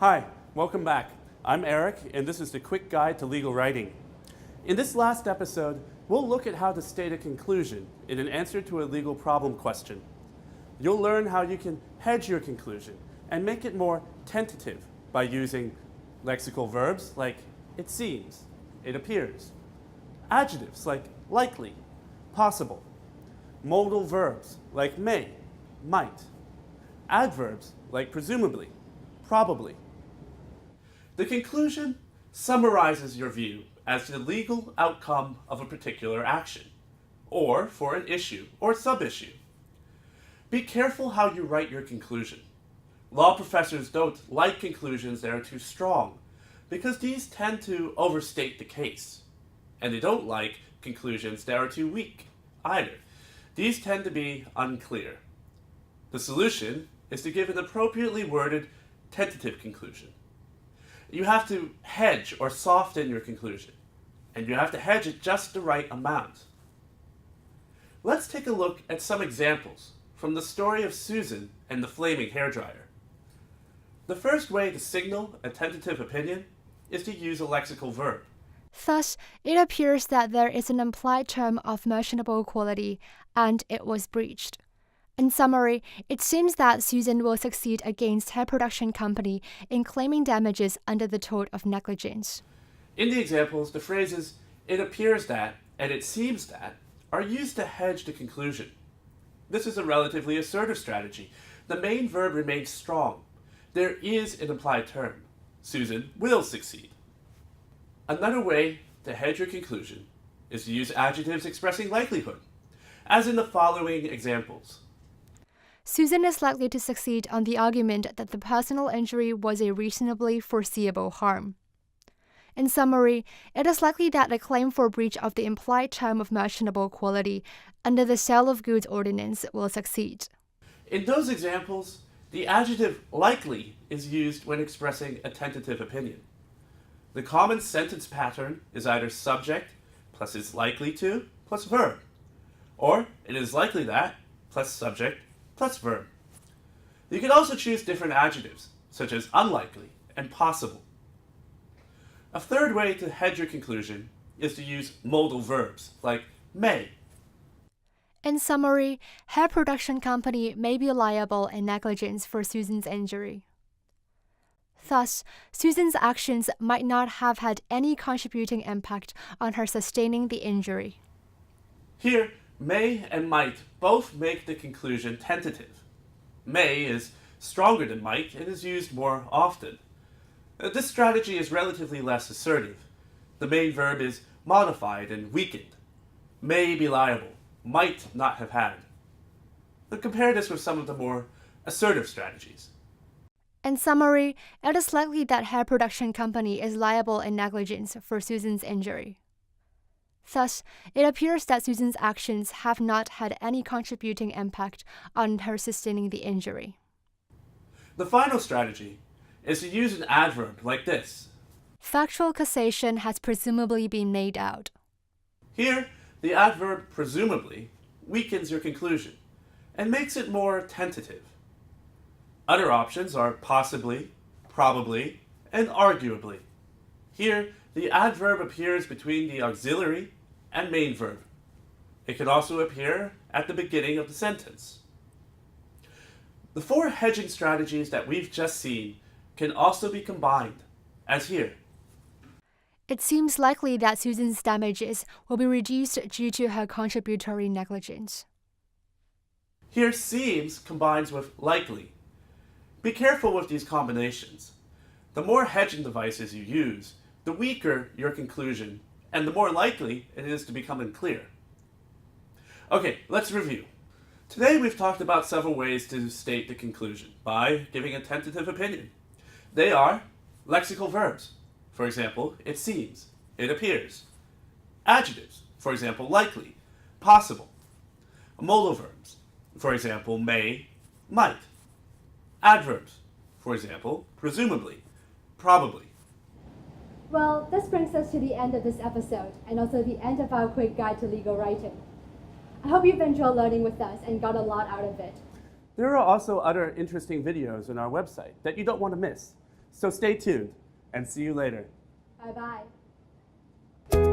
Hi, welcome back. I'm Eric, and this is the Quick Guide to Legal Writing. In this last episode, we'll look at how to state a conclusion in an answer to a legal problem question. You'll learn how you can hedge your conclusion and make it more tentative by using lexical verbs like it seems, it appears, adjectives like likely, possible, modal verbs like may, might, adverbs like presumably, probably. The conclusion summarizes your view as to the legal outcome of a particular action, or for an issue or sub-issue. Be careful how you write your conclusion. Law professors don't like conclusions that are too strong, because these tend to overstate the case. And they don't like conclusions that are too weak, either. These tend to be unclear. The solution is to give an appropriately worded tentative conclusion. You have to hedge or soften your conclusion, and you have to hedge it just the right amount. Let's take a look at some examples from the story of Susan and the flaming hairdryer. The first way to signal a tentative opinion is to use a lexical verb. Thus, it appears that there is an implied term of merchantable quality, and it was breached. In summary, it seems that Susan will succeed against her production company in claiming damages under the tort of negligence. In the examples, the phrases "it appears that" and "it seems that" are used to hedge the conclusion. This is a relatively assertive strategy. The main verb remains strong. There is an implied term. Susan will succeed. Another way to hedge your conclusion is to use adjectives expressing likelihood, as in the following examples. Susan is likely to succeed on the argument that the personal injury was a reasonably foreseeable harm. In summary, it is likely that a claim for breach of the implied term of merchantable quality under the Sale of Goods Ordinance will succeed. In those examples, the adjective likely is used when expressing a tentative opinion. The common sentence pattern is either subject plus is likely to plus verb, or it is likely that plus subject plus verb. You can also choose different adjectives, such as unlikely and possible. A third way to hedge your conclusion is to use modal verbs, like may. In summary, her production company may be liable in negligence for Susan's injury. Thus, Susan's actions might not have had any contributing impact on her sustaining the injury. Here, may and might both make the conclusion tentative. May is stronger than might and is used more often. This strategy is relatively less assertive. The main verb is modified and weakened. May be liable, might not have had. But compare this with some of the more assertive strategies. In summary, it is likely that her production company is liable in negligence for Susan's injury. Thus, it appears that Susan's actions have not had any contributing impact on her sustaining the injury. The final strategy is to use an adverb like this. Factual causation has presumably been made out. Here, the adverb presumably weakens your conclusion and makes it more tentative. Other options are possibly, probably, and arguably. Here, the adverb appears between the auxiliary and main verb. It can also appear at the beginning of the sentence. The four hedging strategies that we've just seen can also be combined, as here. It seems likely that Susan's damages will be reduced due to her contributory negligence. Here, seems combines with likely. Be careful with these combinations. The more hedging devices you use, the weaker your conclusion, and the more likely it is to become unclear. Okay, let's review. Today we've talked about several ways to state the conclusion by giving a tentative opinion. They are lexical verbs, for example, it seems, it appears. Adjectives, for example, likely, possible. Modal verbs, for example, may, might. Adverbs, for example, presumably, probably. Well, this brings us to the end of this episode, and also the end of our quick guide to legal writing. I hope you've enjoyed learning with us and got a lot out of it. There are also other interesting videos on our website that you don't want to miss. So stay tuned and see you later. Bye bye.